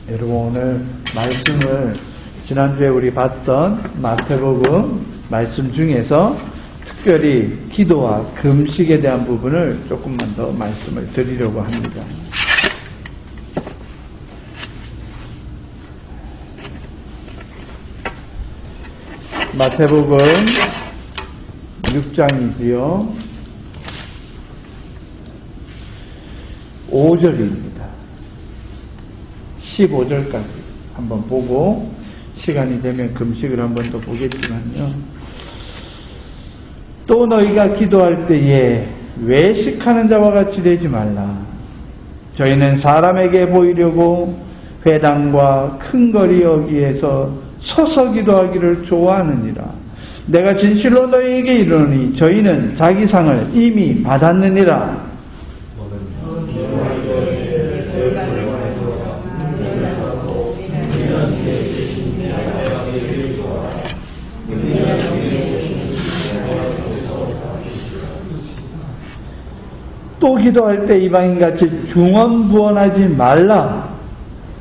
여러분 오늘 말씀을 지난주에 우리 봤던 마태복음 말씀 중에서 특별히 기도와 금식에 대한 부분을 조금만 더 말씀을 드리려고 합니다. 마태복음 6장이지요. 5절입니다. 15절까지 한번 보고 시간이 되면 금식을 한번 더 보겠지만요. 또 너희가 기도할 때에 외식하는 자와 같이 되지 말라. 저희는 사람에게 보이려고 회당과 큰 거리 여기에서 서서 기도하기를 좋아하느니라. 내가 진실로 너희에게 이르노니 저희는 자기 상을 이미 받았느니라. 또 기도할 때 이방인같이 중언부언하지 말라.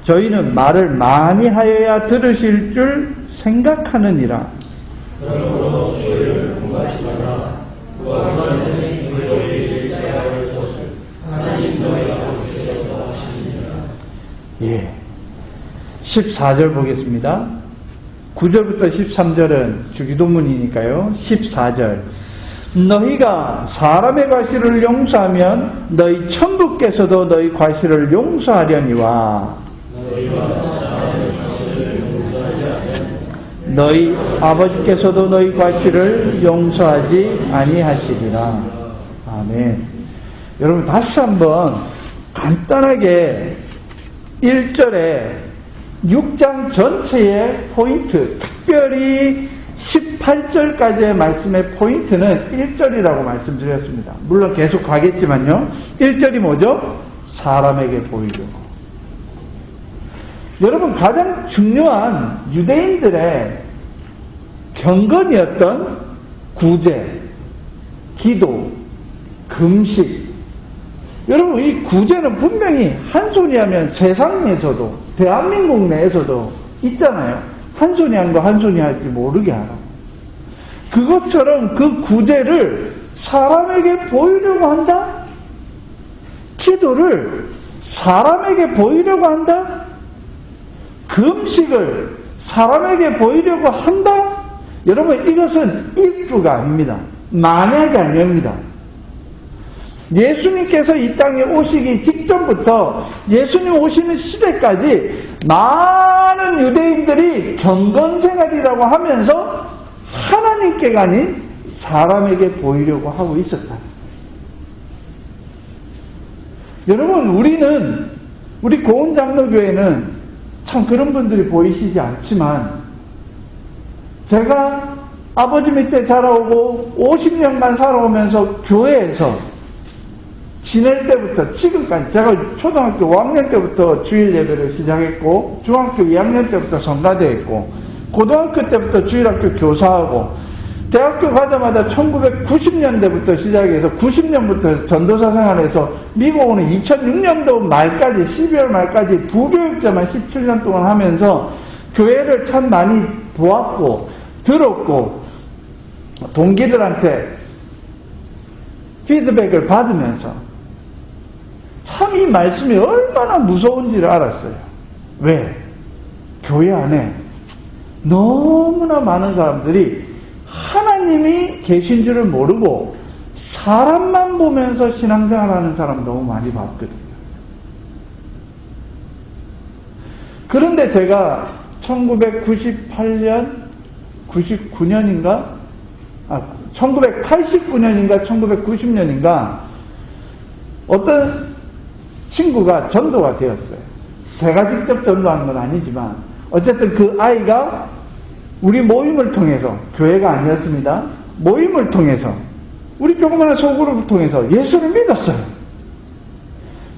저희는 말을 많이 하여야 들으실 줄 생각하느니라. 그러므로 저희를 공부하지 마라. 무엇하는 너희의 제사야 할 것을 하나님 너희 아버지께서 하시느니라. 14절 보겠습니다. 9절부터 13절은 주기도문이니까요. 14절. 너희가 사람의 과실을 용서하면 너희 천부께서도 너희 과실을 용서하려니와 너희 아버지께서도 너희 과실을 용서하지 아니하시리라. 아멘. 여러분 다시 한번 간단하게 1절에 6장 전체의 포인트, 특별히 18절까지의 말씀의 포인트는 1절이라고 말씀드렸습니다. 물론 계속 가겠지만요. 1절이 뭐죠? 사람에게 보이려고. 여러분 가장 중요한 유대인들의 경건이었던 구제, 기도, 금식. 여러분 이 구제는 분명히 한 손이 하면 세상에서도 대한민국 내에서도 있잖아요. 한 손이 한 거 한 손이 할지 모르게 하라. 그것처럼 그 구제를 사람에게 보이려고 한다? 기도를 사람에게 보이려고 한다? 금식을 사람에게 보이려고 한다? 여러분 이것은 if가 아닙니다. 만약이 아닙니다. 예수님께서 이 땅에 오시기 직전부터 예수님 오시는 시대까지 많은 유대인들이 경건생활이라고 하면서 하나님께가 아닌 사람에게 보이려고 하고 있었다. 여러분 우리 고은장로교회는 참 그런 분들이 보이시지 않지만 제가 아버지 밑에 자라오고 50년간 살아오면서 교회에서 지낼 때부터 지금까지 제가 초등학교 5학년 때부터 주일 예배를 시작했고 중학교 2학년 때부터 성가대했고 고등학교 때부터 주일학교 교사하고 대학교 가자마자 1990년대부터 시작해서 90년부터 전도사 생활해서 미국 오는 2006년도 말까지 12월 말까지 부교육자만 17년 동안 하면서 교회를 참 많이 보았고 들었고 동기들한테 피드백을 받으면서 참 이 말씀이 얼마나 무서운지를 알았어요. 왜? 교회 안에 너무나 많은 사람들이 하나님이 계신 줄을 모르고 사람만 보면서 신앙생활하는 사람 너무 많이 봤거든요. 그런데 제가 1998년, 99년인가? 1989년인가 1990년인가 어떤 친구가 전도가 되었어요. 제가 직접 전도한 건 아니지만 어쨌든 그 아이가 우리 모임을 통해서 교회가 아니었습니다. 모임을 통해서 우리 조그마한 소그룹을 통해서 예수를 믿었어요.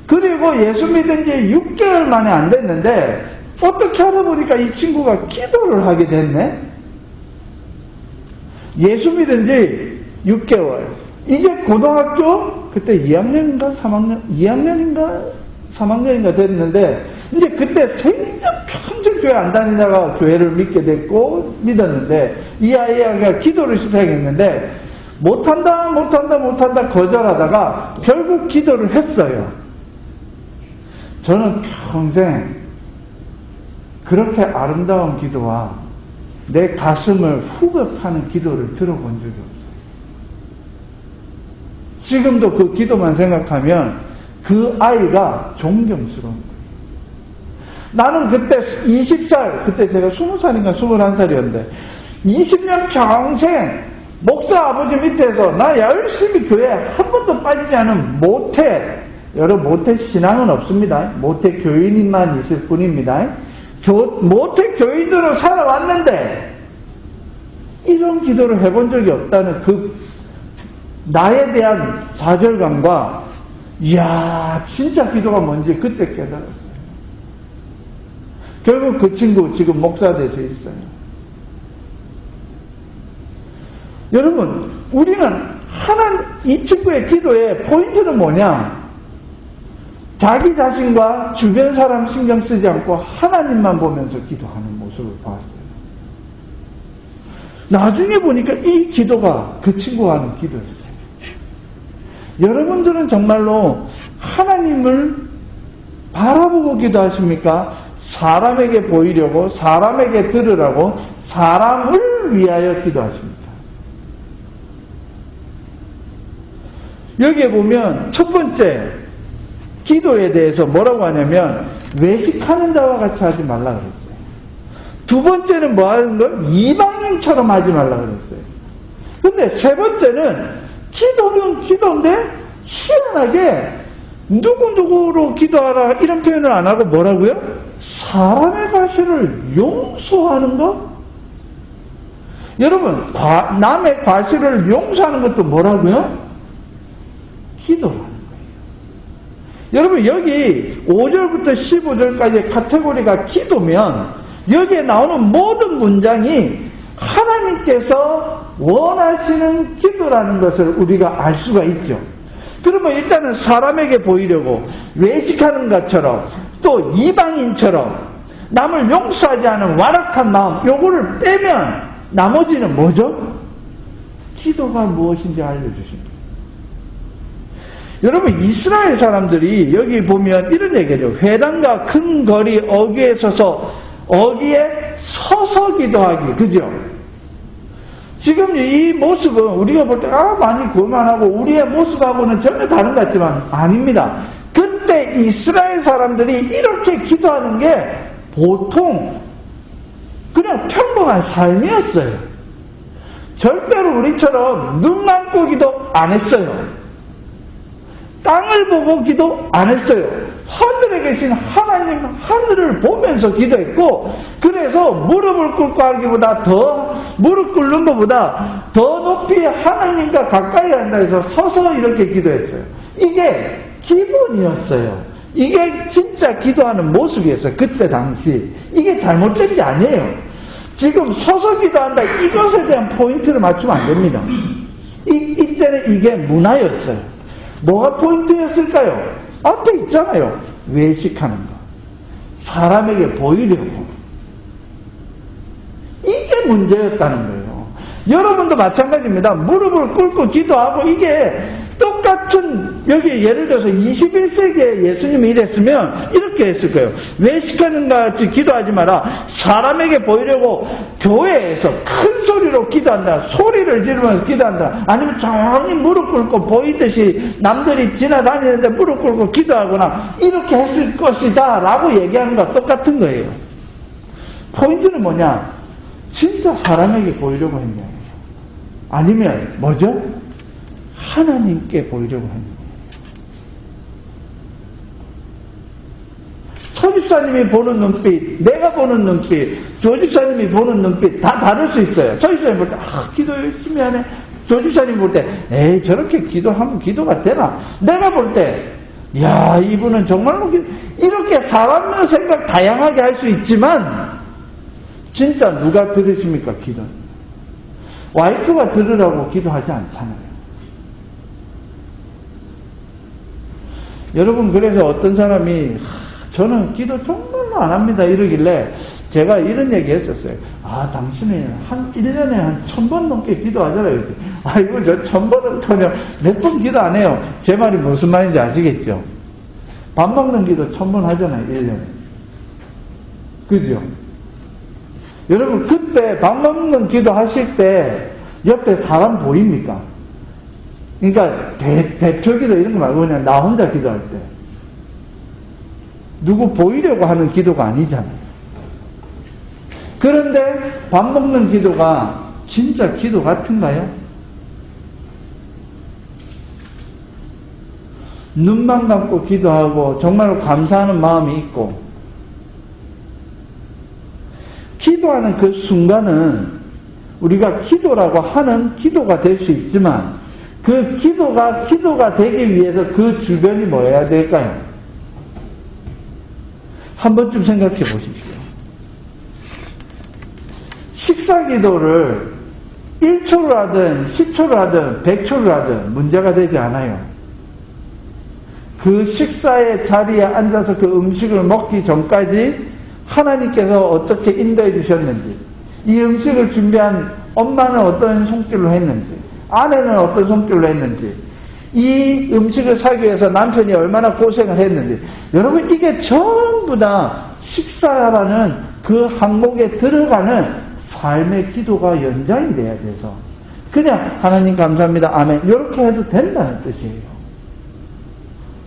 그리고 예수 믿은 지 6개월 만에 안 됐는데 어떻게 하다 보니까 이 친구가 기도를 하게 됐네. 예수 믿은 지 6개월. 이제 고등학교 그때 2학년인가 3학년 2학년인가 3학년인가 됐는데, 이제 그때 생전 평생 교회 안 다니다가 교회를 믿게 됐고, 믿었는데, 이 아이가 기도를 시작했는데, 못한다 거절하다가 결국 기도를 했어요. 저는 평생 그렇게 아름다운 기도와 내 가슴을 후벼파는 기도를 들어본 적이 없어요. 지금도 그 기도만 생각하면 그 아이가 존경스러운 거예요. 나는 그때 20살, 그때 제가 20살인가 21살이었는데 20년 평생 목사 아버지 밑에서 나 열심히 교회 한 번도 빠지지 않은 모태, 여러분 모태 신앙은 없습니다. 모태 교인만 있을 뿐입니다. 모태 교인으로 살아왔는데 이런 기도를 해본 적이 없다는 그 나에 대한 좌절감과 이야 진짜 기도가 뭔지 그때 깨달았어요. 결국 그 친구 지금 목사 돼서 있어요. 여러분 우리는 이 친구의 기도의 포인트는 뭐냐? 자기 자신과 주변 사람 신경 쓰지 않고 하나님만 보면서 기도하는 모습을 봤어요. 나중에 보니까 이 기도가 그 친구가 하는 기도였어요. 여러분들은 정말로 하나님을 바라보고 기도하십니까? 사람에게 보이려고, 사람에게 들으라고, 사람을 위하여 기도하십니까? 여기에 보면 첫 번째 기도에 대해서 뭐라고 하냐면 외식하는 자와 같이 하지 말라 그랬어요. 두 번째는 뭐 하는 거? 이방인처럼 하지 말라 그랬어요. 근데 세 번째는 기도는 기도인데 희한하게 누구누구로 기도하라 이런 표현을 안 하고 뭐라고요? 사람의 과실을 용서하는 것? 여러분 남의 과실을 용서하는 것도 뭐라고요? 기도라는 거예요. 여러분 여기 5절부터 15절까지의 카테고리가 기도면 여기에 나오는 모든 문장이 하나님께서 원하시는 기도라는 것을 우리가 알 수가 있죠. 그러면 일단은 사람에게 보이려고 외식하는 것처럼 또 이방인처럼 남을 용서하지 않은 완악한 마음 요거를 빼면 나머지는 뭐죠? 기도가 무엇인지 알려주십니다. 여러분 이스라엘 사람들이 여기 보면 이런 얘기죠. 회당과 큰 거리 어귀에 서서 기도하기. 그죠? 지금 이 모습은 우리가 볼 때 많이 그만하고 우리의 모습하고는 전혀 다른 것 같지만 아닙니다. 그때 이스라엘 사람들이 이렇게 기도하는 게 보통 그냥 평범한 삶이었어요. 절대로 우리처럼 눈 감고 기도 안 했어요. 땅을 보고 기도 안 했어요. 하늘에 계신 하나님 하늘을 보면서 기도했고 그래서 무릎을 꿇고 하기보다 무릎 꿇는 것보다 더 높이 하나님과 가까이 한다 해서 서서 이렇게 기도했어요. 이게 기본이었어요. 이게 진짜 기도하는 모습이었어요. 그때 당시. 이게 잘못된 게 아니에요. 지금 서서 기도한다 이것에 대한 포인트를 맞추면 안 됩니다. 이때는 이게 문화였어요. 뭐가 포인트였을까요? 앞에 있잖아요. 외식하는 거. 사람에게 보이려고. 이게 문제였다는 거예요. 여러분도 마찬가지입니다. 무릎을 꿇고 기도하고 이게 똑같은 여기 예를 들어서 21세기에 예수님이 이랬으면 이렇게 했을 거예요. 외식하는 것 같이 기도하지 마라. 사람에게 보이려고 교회에서 큰 소리로 기도한다. 소리를 지르면서 기도한다. 아니면 조용히 무릎 꿇고 보이듯이 남들이 지나다니는데 무릎 꿇고 기도하거나 이렇게 했을 것이다 라고 얘기하는 것과 똑같은 거예요. 포인트는 뭐냐? 진짜 사람에게 보이려고 했냐? 아니면 뭐죠? 하나님께 보이려고 하는 거예요. 서집사님이 보는 눈빛, 내가 보는 눈빛, 조집사님이 보는 눈빛 다 다를 수 있어요. 서집사님 볼 때 기도 열심히 하네. 조집사님 볼 때 에이 저렇게 기도하면 기도가 되나? 내가 볼 때 야 이분은 정말로 이렇게 사람 생각 다양하게 할 수 있지만 진짜 누가 들으십니까? 기도. 와이프가 들으라고 기도하지 않잖아요. 여러분, 그래서 어떤 사람이 저는 기도 정말로 안 합니다 이러길래 제가 이런 얘기 했었어요. 당신은 한 1년에 한 1000번 넘게 기도하잖아요. 이거 저 1000번은 커녕 몇 번 기도 안 해요. 제 말이 무슨 말인지 아시겠죠? 밥 먹는 기도 1000번 하잖아요, 1년에. 그죠? 여러분, 그때 밥 먹는 기도 하실 때 옆에 사람 보입니까? 그러니까 대표 기도 이런 거 말고 그냥 나 혼자 기도할 때. 누구 보이려고 하는 기도가 아니잖아요. 그런데 밥 먹는 기도가 진짜 기도 같은가요? 눈만 감고 기도하고 정말로 감사하는 마음이 있고, 기도하는 그 순간은 우리가 기도라고 하는 기도가 될 수 있지만 그 기도가 되기 위해서 그 주변이 뭐여야 될까요? 한 번쯤 생각해 보십시오. 식사 기도를 1초를 하든 10초를 하든 100초를 하든 문제가 되지 않아요. 그 식사의 자리에 앉아서 그 음식을 먹기 전까지 하나님께서 어떻게 인도해 주셨는지, 이 음식을 준비한 엄마는 어떤 손길로 했는지, 아내는 어떤 손길로 했는지, 이 음식을 사기 위해서 남편이 얼마나 고생을 했는지, 여러분, 이게 전부 다 식사라는 그 항목에 들어가는 삶의 기도가 연장이 돼야 돼서 그냥 하나님 감사합니다 아멘 이렇게 해도 된다는 뜻이에요.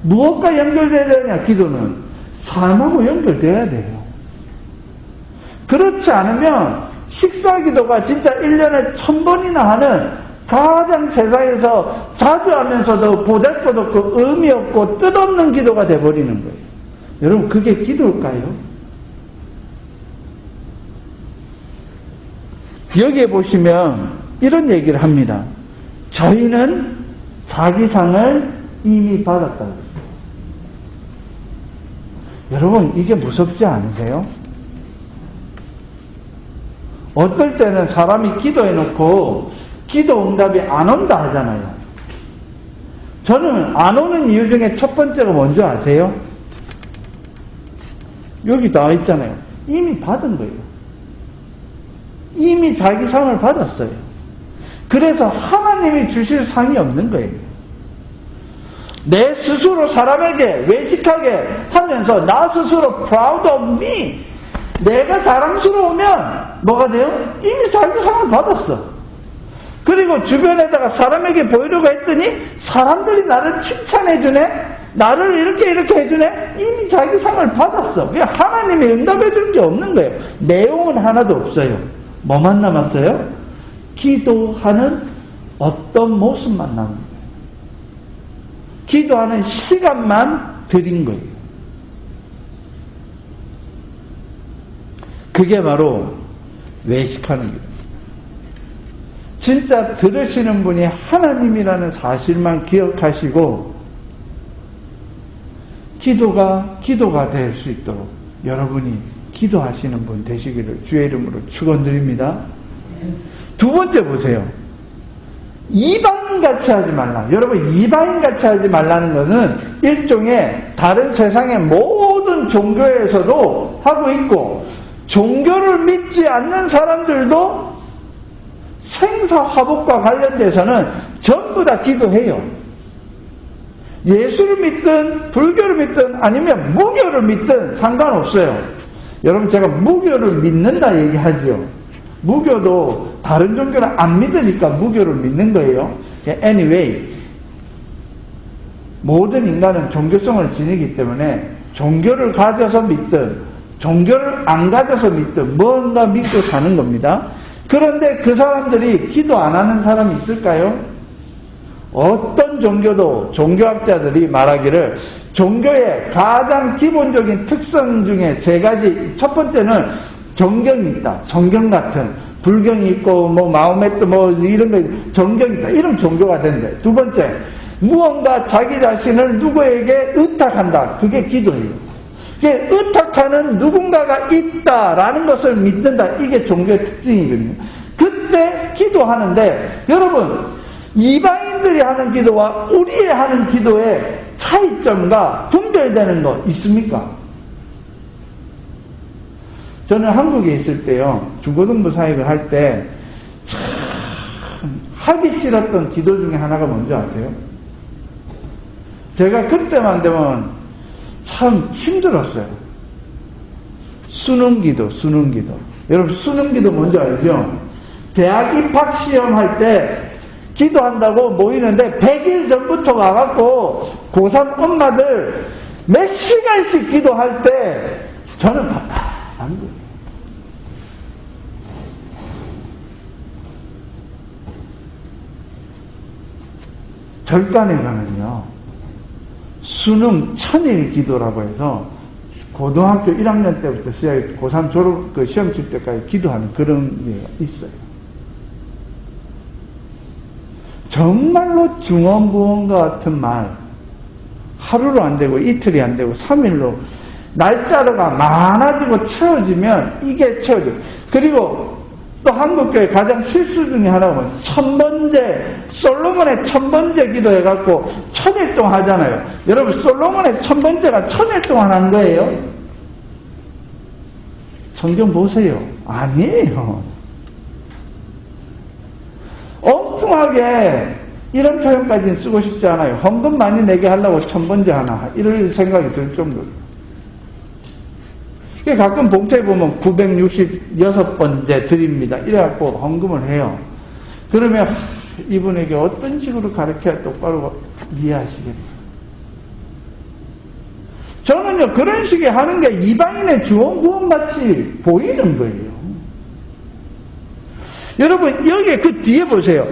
무엇과 연결돼야 되냐? 기도는 삶하고 연결돼야 돼요. 그렇지 않으면 식사기도가 진짜 1년에 1000번이나 하는 가장 세상에서 자주 하면서도 보잘것없고 의미 없고 뜻없는 기도가 돼버리는 거예요. 여러분, 그게 기도일까요? 여기에 보시면 이런 얘기를 합니다. 저희는 자기 상을 이미 받았다고. 여러분, 이게 무섭지 않으세요? 어떨 때는 사람이 기도해놓고 기도 응답이 안 온다 하잖아요. 저는 안 오는 이유 중에 첫 번째가 뭔지 아세요? 여기 나와 있잖아요. 이미 받은 거예요. 이미 자기 상을 받았어요. 그래서 하나님이 주실 상이 없는 거예요. 내 스스로 사람에게 외식하게 하면서 나 스스로 proud of me, 내가 자랑스러우면 뭐가 돼요? 이미 자기 상을 받았어. 그리고 주변에다가 사람에게 보이려고 했더니 사람들이 나를 칭찬해주네, 나를 이렇게 해주네. 이미 자기 상을 받았어. 그냥 하나님이 응답해줄 게 없는 거예요. 내용은 하나도 없어요. 뭐만 남았어요? 기도하는 어떤 모습만 남은 거예요. 기도하는 시간만 드린 거예요. 그게 바로 외식하는 거예요. 진짜 들으시는 분이 하나님이라는 사실만 기억하시고 기도가 될 수 있도록 여러분이 기도하시는 분 되시기를 주의 이름으로 축원드립니다. 두 번째 보세요. 이방인같이 하지 말라. 여러분, 이방인같이 하지 말라는 것은 일종의 다른 세상의 모든 종교에서도 하고 있고, 종교를 믿지 않는 사람들도 생사화복과 관련돼서는 전부 다 기도해요. 예수를 믿든 불교를 믿든 아니면 무교를 믿든 상관없어요. 여러분, 제가 무교를 믿는다 얘기하죠. 무교도 다른 종교를 안 믿으니까 무교를 믿는 거예요. Anyway, 모든 인간은 종교성을 지니기 때문에 종교를 가져서 믿든 종교를 안 가져서 믿든 뭔가 믿고 사는 겁니다. 그런데 그 사람들이 기도 안 하는 사람이 있을까요? 어떤 종교도 종교학자들이 말하기를 종교의 가장 기본적인 특성 중에 세 가지. 첫 번째는 정경이 있다. 성경 같은. 불경이 있고, 마호메트, 이런 거, 정경이 있다. 이런 종교가 된대. 두 번째, 무언가 자기 자신을 누구에게 의탁한다. 그게 기도예요. 그게 의탁하는 누군가가 있다라는 것을 믿는다. 이게 종교의 특징이거든요. 그때 기도하는데, 여러분, 이방인들이 하는 기도와 우리의 하는 기도의 차이점과 분별되는 거 있습니까? 저는 한국에 있을 때요, 중고등부 사역을 할 때, 참, 하기 싫었던 기도 중에 하나가 뭔지 아세요? 제가 그때만 되면 참 힘들었어요. 수능 기도. 여러분, 수능 기도 뭔지 알죠? 대학 입학 시험 할 때, 기도한다고 모이는데 100일 전부터 가갖고 고3 엄마들 몇 시간씩 기도할 때 저는 답답한 거예요. 절간에 가면요, 수능 1000일 기도라고 해서 고등학교 1학년 때부터 시작해 고3 졸업 시험 칠 때까지 기도하는 그런 게 있어요. 정말로 중언부언과 같은 말, 하루로 안 되고 이틀이 안 되고 3일로 날짜가 많아지고 채워지면 이게 채워져요. 그리고 또 한국교회 가장 실수 중에 하나가 솔로몬의 1000번째 기도해갖고 1000일 동안 하잖아요. 여러분, 솔로몬의 1000번째가 1000일 동안 한 거예요? 성경 보세요. 아니에요. 엉뚱하게 이런 표현까지는 쓰고 싶지 않아요. 헌금 많이 내게 하려고 1000번째 하나, 이럴 생각이 들 정도로. 가끔 봉투에 보면 966번째 드립니다. 이래갖고 헌금을 해요. 그러면 이분에게 어떤 식으로 가르쳐야 똑바로 이해하시겠어요? 저는요, 그런 식의 하는 게 이방인의 주원구원같이 보이는 거예요. 여러분, 여기 그 뒤에 보세요.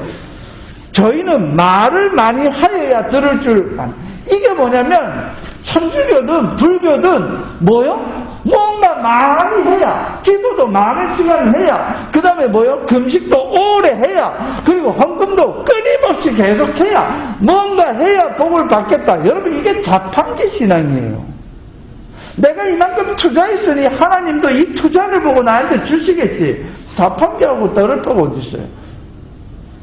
저희는 말을 많이 하여야 들을 줄 아는. 이게 뭐냐면, 천주교든 불교든 뭐요? 뭔가 많이 해야, 기도도 많은 시간을 해야, 그 다음에 뭐요? 금식도 오래 해야, 그리고 헌금도 끊임없이 계속해야, 뭔가 해야 복을 받겠다. 여러분, 이게 자판기 신앙이에요. 내가 이만큼 투자했으니 하나님도 이 투자를 보고 나한테 주시겠지. 자판기하고 다를 바가 어디 있어요?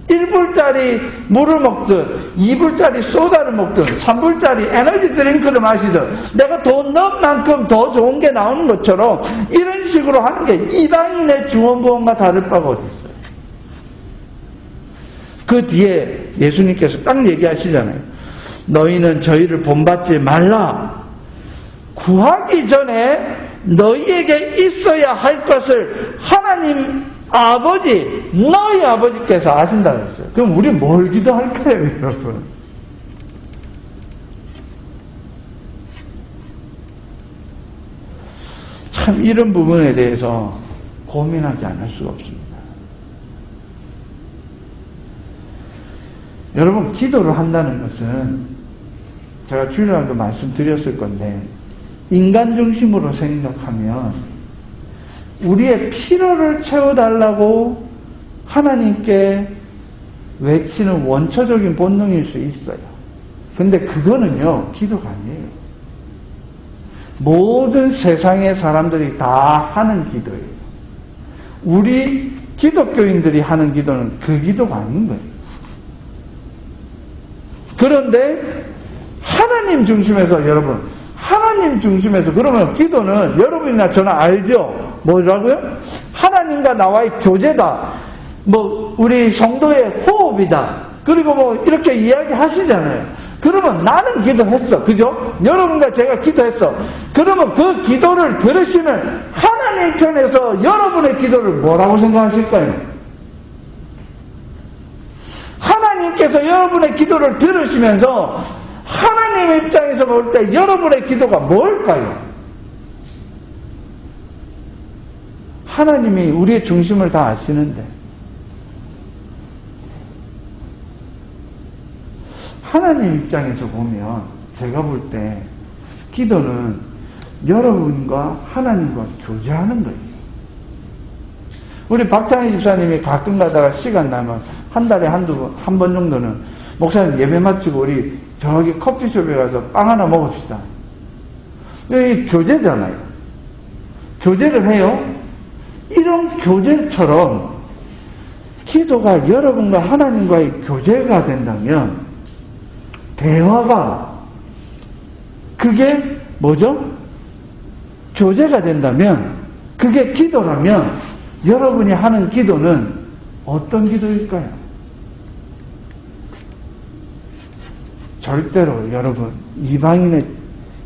1불짜리 물을 먹든 2불짜리 소다를 먹든 3불짜리 에너지 드링크를 마시든 내가 돈 넣은 만큼 더 좋은 게 나오는 것처럼 이런 식으로 하는 게 이방인의 중언부언과 다를 바가 어디 있어요? 그 뒤에 예수님께서 딱 얘기하시잖아요. 너희는 저희를 본받지 말라. 구하기 전에 너희에게 있어야 할 것을 하나님 아버지, 너희 아버지께서 아신다 그랬어요. 그럼 우리 뭘 기도할까요, 여러분? 참 이런 부분에 대해서 고민하지 않을 수가 없습니다. 여러분, 기도를 한다는 것은 제가 주일날도 말씀드렸을 건데 인간 중심으로 생각하면 우리의 필요를 채워달라고 하나님께 외치는 원초적인 본능일 수 있어요. 근데 그거는요, 기도가 아니에요. 모든 세상의 사람들이 다 하는 기도예요. 우리 기독교인들이 하는 기도는 그 기도가 아닌 거예요. 그런데 하나님 중심에서 여러분, 하나님 중심에서 그러면 기도는 여러분이나 저나 알죠? 뭐라고요? 하나님과 나와의 교제다. 뭐 우리 성도의 호흡이다. 그리고 뭐 이렇게 이야기하시잖아요. 그러면 나는 기도했어. 그죠? 여러분과 제가 기도했어. 그러면 그 기도를 들으시는 하나님 편에서 여러분의 기도를 뭐라고 생각하실까요? 하나님께서 여러분의 기도를 들으시면서 하나님 입장에서 볼 때 여러분의 기도가 뭘까요? 하나님이 우리의 중심을 다 아시는데 하나님 입장에서 보면 제가 볼 때 기도는 여러분과 하나님과 교제하는 거예요. 우리 박찬희 집사님이 가끔 가다가 시간 나면 한 달에 한 번 정도는 목사님 예배 마치고 우리 저기 커피숍에 가서 빵 하나 먹읍시다. 이게 교제잖아요. 교제를 해요. 이런 교제처럼 기도가 여러분과 하나님과의 교제가 된다면 대화가 그게 뭐죠? 교제가 된다면, 그게 기도라면 여러분이 하는 기도는 어떤 기도일까요? 절대로 여러분 이방인의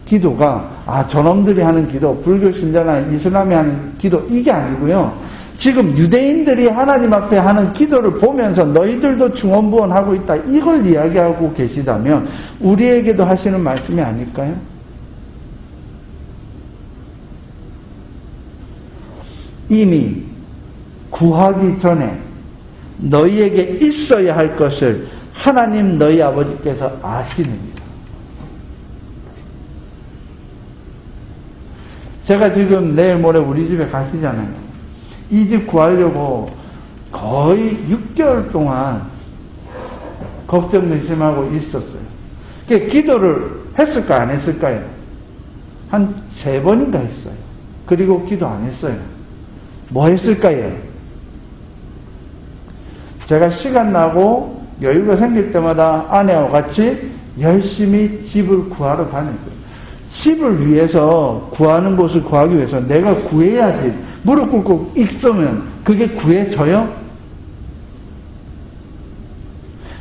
기도가 저놈들이 하는 기도, 불교 신자나 이슬람이 하는 기도 이게 아니고요. 지금 유대인들이 하나님 앞에 하는 기도를 보면서 너희들도 중언부언하고 있다, 이걸 이야기하고 계시다면 우리에게도 하시는 말씀이 아닐까요? 이미 구하기 전에 너희에게 있어야 할 것을 하나님 너희 아버지께서 아시느니라. 제가 지금 내일 모레 우리 집에 가시잖아요. 이 집 구하려고 거의 6개월 동안 걱정 근심하고 있었어요. 기도를 했을까 안 했을까요? 한 3번인가 했어요. 그리고 기도 안 했어요. 뭐 했을까요? 제가 시간 나고 여유가 생길 때마다 아내와 같이 열심히 집을 구하러 다녔어요. 집을 위해서 구하는 곳을 구하기 위해서 내가 구해야지. 무릎 꿇고 있으면 그게 구해져요?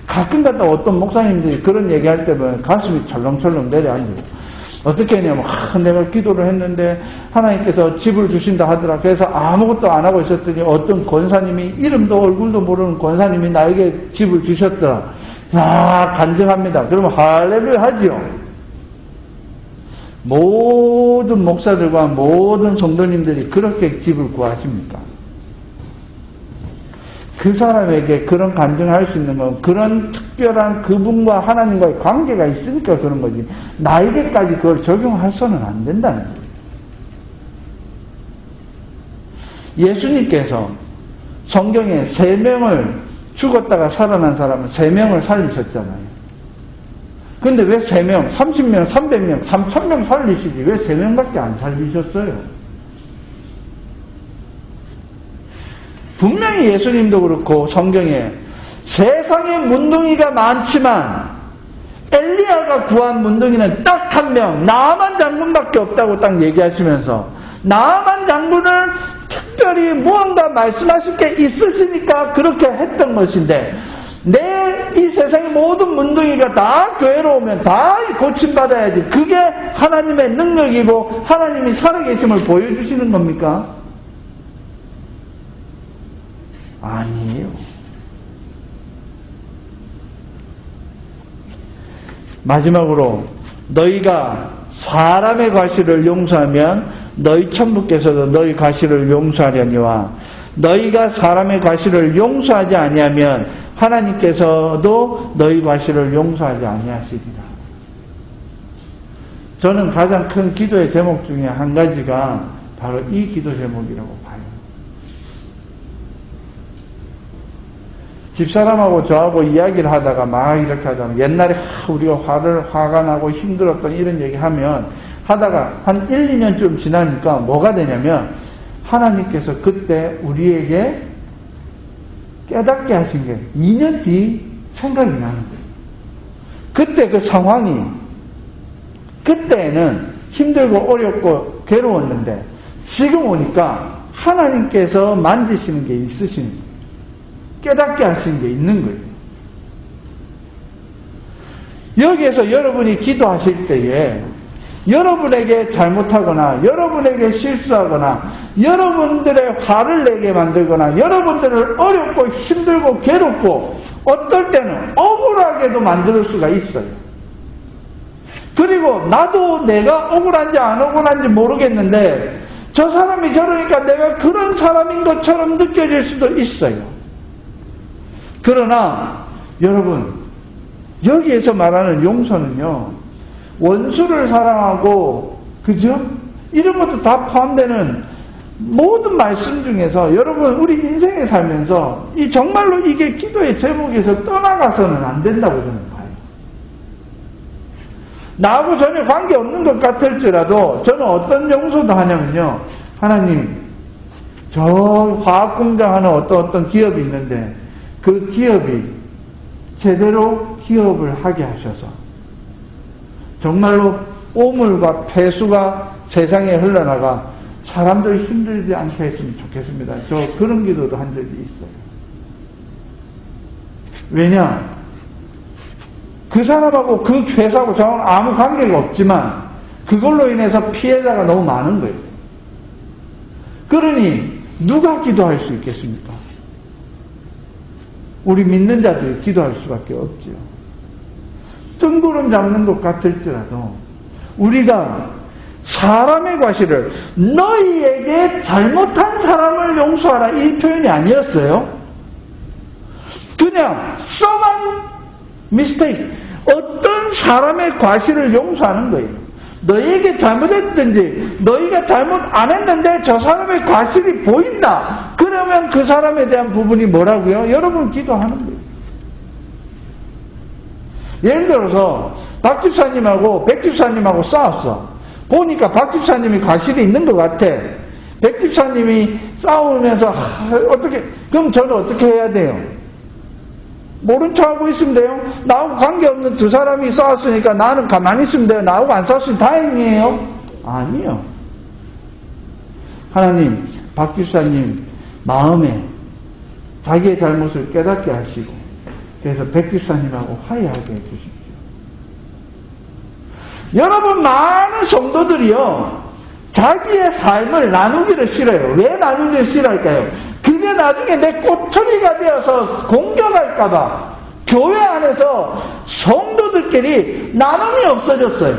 가끔가다 어떤 목사님들이 그런 얘기할 때 보면 가슴이 철렁철렁 내려앉아요. 어떻게 했냐면 내가 기도를 했는데 하나님께서 집을 주신다 하더라. 그래서 아무것도 안 하고 있었더니 어떤 권사님이, 이름도 얼굴도 모르는 권사님이 나에게 집을 주셨더라. 간증합니다. 그러면 할렐루야 하지요. 모든 목사들과 모든 성도님들이 그렇게 집을 구하십니까? 그 사람에게 그런 간증을 할 수 있는 건 그런 특별한 그분과 하나님과의 관계가 있으니까 그런 거지, 나에게까지 그걸 적용해서는 안 된다는 거예요. 예수님께서 성경에 3명을 죽었다가 살아난 사람은 3명을 살리셨잖아요. 근데 왜 3명, 30명, 300명, 3000명 살리시지 왜 3명밖에 안 살리셨어요? 분명히 예수님도 그렇고 성경에 세상에 문둥이가 많지만 엘리야가 구한 문둥이는 딱 1명, 나만 장군밖에 없다고 딱 얘기하시면서 나만 장군을 특별히 무언가 말씀하실 게 있으시니까 그렇게 했던 것인데, 이 세상의 모든 문둥이가 다 교회로 오면 다 고침받아야지, 그게 하나님의 능력이고 하나님이 살아계심을 보여주시는 겁니까? 아니에요. 마지막으로 너희가 사람의 과실을 용서하면 너희 천부께서도 너희 과실을 용서하려니와 너희가 사람의 과실을 용서하지 아니하면 하나님께서도 너희 과실을 용서하지 아니하시리라. 저는 가장 큰 기도의 제목 중에 한 가지가 바로 이 기도 제목이라고 봐요. 집사람하고 저하고 이야기를 하다가 막 이렇게 하다가 옛날에 우리가 화가 나고 힘들었던 이런 얘기 하다가 한 1, 2년쯤 지나니까 뭐가 되냐면 하나님께서 그때 우리에게 깨닫게 하신 게 2년 뒤 생각이 나는 거예요. 그때 그 상황이, 그때는 힘들고 어렵고 괴로웠는데 지금 오니까 하나님께서 만지시는 게 있으신 거예요. 깨닫게 하시는 게 있는 거예요. 여기에서 여러분이 기도하실 때에 여러분에게 잘못하거나 여러분에게 실수하거나 여러분들의 화를 내게 만들거나 여러분들을 어렵고 힘들고 괴롭고 어떨 때는 억울하게도 만들 수가 있어요. 그리고 나도 내가 억울한지 안 억울한지 모르겠는데 저 사람이 저러니까 내가 그런 사람인 것처럼 느껴질 수도 있어요. 그러나 여러분, 여기에서 말하는 용서는요, 원수를 사랑하고, 그죠? 이런 것도 다 포함되는 모든 말씀 중에서 여러분, 우리 인생에 살면서 정말로 이게 기도의 제목에서 떠나가서는 안 된다고 저는 봐요. 나하고 전혀 관계없는 것 같을지라도 저는 어떤 용서도 하냐면요, 하나님, 저 화학공장 하는 어떤 기업이 있는데 그 기업이 제대로 기업을 하게 하셔서 정말로 오물과 폐수가 세상에 흘러나가 사람들 힘들지 않게 했으면 좋겠습니다. 저 그런 기도도 한 적이 있어요. 왜냐? 그 사람하고 그 회사하고 저는 아무 관계가 없지만 그걸로 인해서 피해자가 너무 많은 거예요. 그러니 누가 기도할 수 있겠습니까? 우리 믿는 자들이 기도할 수밖에 없죠. 뜬구름 잡는 것 같을지라도 우리가 사람의 과실을 너희에게 잘못한 사람을 용서하라 이 표현이 아니었어요. 그냥 썸한 미스테이크 어떤 사람의 과실을 용서하는 거예요. 너희에게 잘못했든지 너희가 잘못 안 했는데 저 사람의 과실이 보인다. 그러면 그 사람에 대한 부분이 뭐라고요? 여러분 기도하는 거예요. 예를 들어서 박 집사님하고 백 집사님하고 싸웠어. 보니까 박 집사님이 과실이 있는 것 같아. 백 집사님이 싸우면서 어떻게 그럼 저는 어떻게 해야 돼요? 모른 척하고 있으면 돼요? 나하고 관계없는 두 사람이 싸웠으니까 나는 가만히 있으면 돼요? 나하고 안 싸웠으니 다행이에요? 아니요. 하나님, 박 집사님 마음에 자기의 잘못을 깨닫게 하시고 그래서 백 집사님하고 화해하게 해주십시오. 여러분 많은 성도들이요 자기의 삶을 나누기를 싫어요. 왜 나누기를 싫어할까요? 그게 나중에 내 꼬투리가 되어서 공격할까봐 교회 안에서 성도들끼리 나눔이 없어졌어요.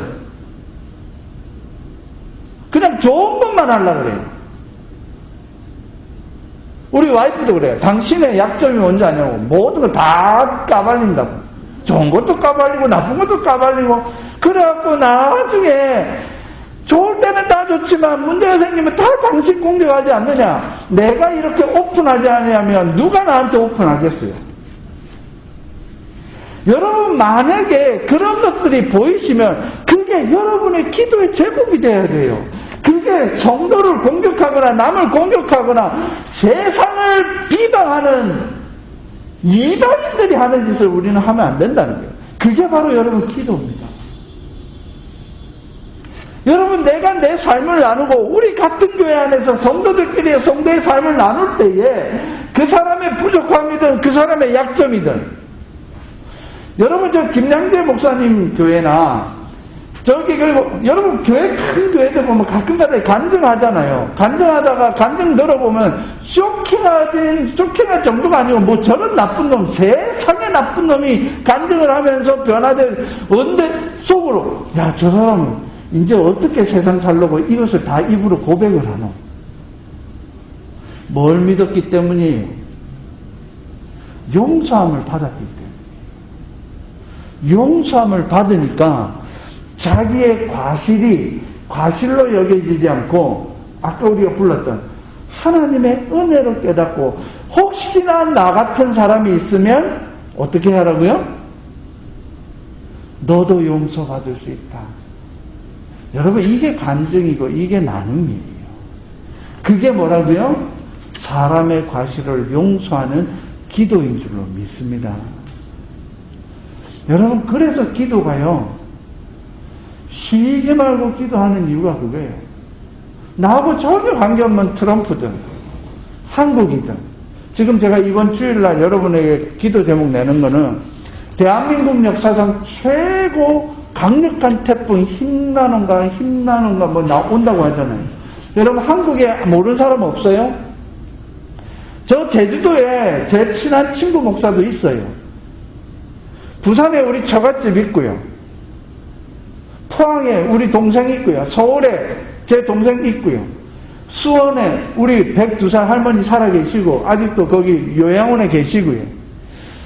그냥 좋은 것만 하려고 그래요. 우리 와이프도 그래요. 당신의 약점이 뭔지 아냐고 모든 거 다 까발린다고. 좋은 것도 까발리고 나쁜 것도 까발리고 그래갖고 나중에 좋을 때는 다 좋지만 문제가 생기면 다 당신 공격하지 않느냐. 내가 이렇게 오픈하지 않으면 누가 나한테 오픈하겠어요. 여러분 만약에 그런 것들이 보이시면 그게 여러분의 기도의 제목이 돼야 돼요. 그게 성도를 공격하거나 남을 공격하거나 세상을 비방하는 이방인들이 하는 짓을 우리는 하면 안 된다는 거예요. 그게 바로 여러분 기도입니다. 여러분 내가 내 삶을 나누고 우리 같은 교회 안에서 성도들끼리 성도의 삶을 나눌 때에 그 사람의 부족함이든 그 사람의 약점이든 여러분 저 김양재 목사님 교회나 저기 그리고 여러분 교회 큰 교회들 보면 가끔가다 간증하잖아요. 간증하다가 간증 들어보면 쇼킹할 정도가 아니고 뭐 저런 나쁜 놈 세상에 나쁜 놈이 간증을 하면서 변화될 언제 속으로 야 저 사람은 이제 어떻게 세상 살려고 이것을 다 입으로 고백을 하노? 뭘 믿었기 때문이에요? 용서함을 받았기 때문에. 용서함을 받으니까 자기의 과실로 여겨지지 않고 아까 우리가 불렀던 하나님의 은혜로 깨닫고 혹시나 나 같은 사람이 있으면 어떻게 하라고요? 너도 용서받을 수 있다. 여러분 이게 간증이고 이게 나눔이에요. 그게 뭐라고요? 사람의 과실을 용서하는 기도인 줄로 믿습니다. 여러분 그래서 기도가요 쉬지 말고 기도하는 이유가 그거예요. 나하고 전혀 관계없는 트럼프든 한국이든 지금 제가 이번 주일날 여러분에게 기도 제목 내는 거는 대한민국 역사상 최고 강력한 태풍 힘나는가 뭐 나온다고 하잖아요. 여러분 한국에 모르는 사람 없어요? 저 제주도에 제 친한 친구 목사도 있어요. 부산에 우리 처갓집 있고요. 포항에 우리 동생 있고요. 서울에 제 동생 있고요. 수원에 우리 102살 할머니 살아계시고 아직도 거기 요양원에 계시고요.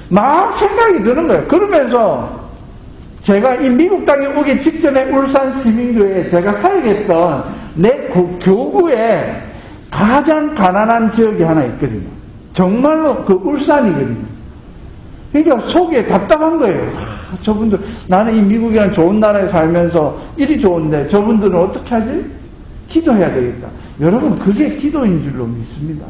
막 생각이 드는 거예요. 그러면서 제가 이 미국 땅에 오기 직전에 울산 시민교회에 제가 살겠던 내 교구에 가장 가난한 지역이 하나 있거든요. 정말로 그 울산이거든요. 그러니까 속에 답답한 거예요. 저분들 나는 이 미국이란 좋은 나라에 살면서 일이 좋은데 저분들은 어떻게 하지? 기도해야 되겠다. 여러분 그게 기도인 줄로 믿습니다.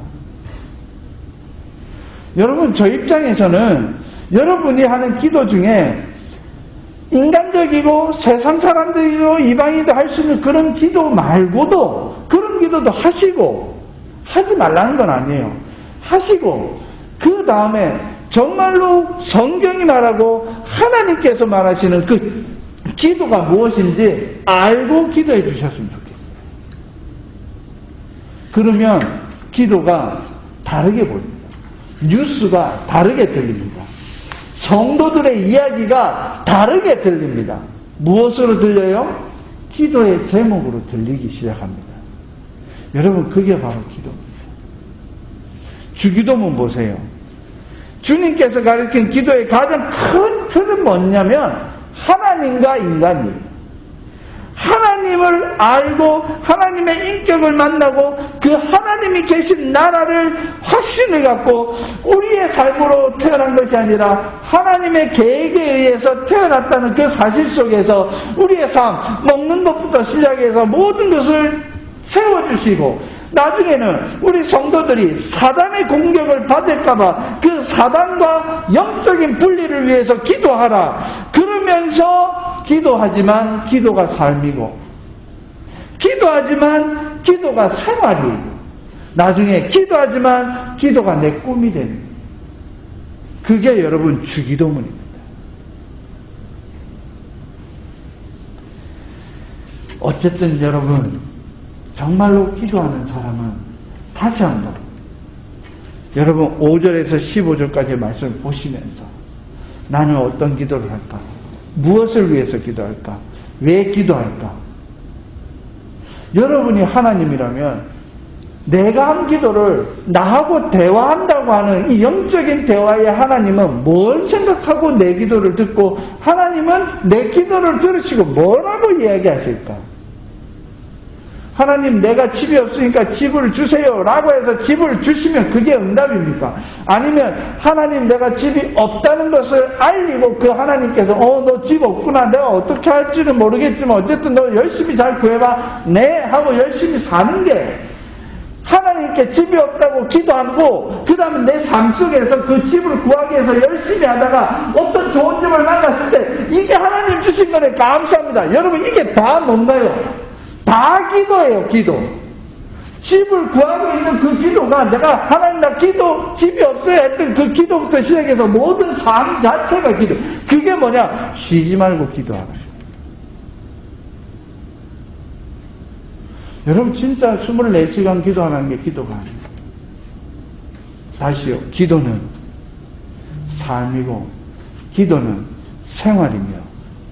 여러분 저 입장에서는 여러분이 하는 기도 중에 인간적이고 세상 사람들이고 이방인도 할 수 있는 그런 기도 말고도 그런 기도도 하시고, 하지 말라는 건 아니에요. 하시고 그 다음에 정말로 성경이 말하고 하나님께서 말하시는 그 기도가 무엇인지 알고 기도해 주셨으면 좋겠어요. 그러면 기도가 다르게 보입니다. 뉴스가 다르게 들립니다. 성도들의 이야기가 다르게 들립니다. 무엇으로 들려요? 기도의 제목으로 들리기 시작합니다. 여러분, 그게 바로 기도입니다. 주기도문 보세요. 주님께서 가르친 기도의 가장 큰 틀은 뭐냐면 하나님과 인간이에요. 하나님을 알고 하나님의 인격을 만나고 그 하나님이 계신 나라를 확신을 갖고 우리의 삶으로 태어난 것이 아니라 하나님의 계획에 의해서 태어났다는 그 사실 속에서 우리의 삶, 먹는 것부터 시작해서 모든 것을 세워주시고, 나중에는 우리 성도들이 사단의 공격을 받을까봐 그 사단과 영적인 분리를 위해서 기도하라. 그러면서 기도하지만 기도가 삶이고, 기도하지만 기도가 생활이고, 나중에 기도하지만 기도가 내 꿈이 되는, 그게 여러분 주기도문입니다. 어쨌든 여러분, 정말로 기도하는 사람은 다시 한번 여러분 5절에서 15절까지의 말씀을 보시면서 나는 어떤 기도를 할까? 무엇을 위해서 기도할까? 왜 기도할까? 여러분이 하나님이라면 내가 한 기도를 나하고 대화한다고 하는 이 영적인 대화의 하나님은 뭘 생각하고 내 기도를 듣고, 하나님은 내 기도를 들으시고 뭐라고 이야기하실까? 하나님, 내가 집이 없으니까 집을 주세요 라고 해서 집을 주시면 그게 응답입니까? 아니면 하나님, 내가 집이 없다는 것을 알리고 그 하나님께서 너 집 없구나, 내가 어떻게 할지는 모르겠지만 어쨌든 너 열심히 잘 구해봐, 네 하고 열심히 사는 게 하나님께 집이 없다고 기도하고, 그 다음에 내 삶 속에서 그 집을 구하기 위해서 열심히 하다가 어떤 좋은 집을 만났을 때 이게 하나님 주신 거네, 감사합니다. 여러분, 이게 다 뭔가요? 다 기도예요, 기도. 집을 구하고 있는 그 기도가 내가 하나님 나 기도, 집이 없어야 했던 그 기도부터 시작해서 모든 삶 자체가 기도. 그게 뭐냐? 쉬지 말고 기도하라. 여러분, 진짜 24시간 기도하는 게 기도가 아니에요. 다시요. 기도는 삶이고, 기도는 생활이며,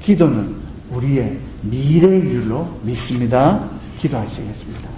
기도는 우리의 미래인 줄로 믿습니다. 기도하시겠습니다.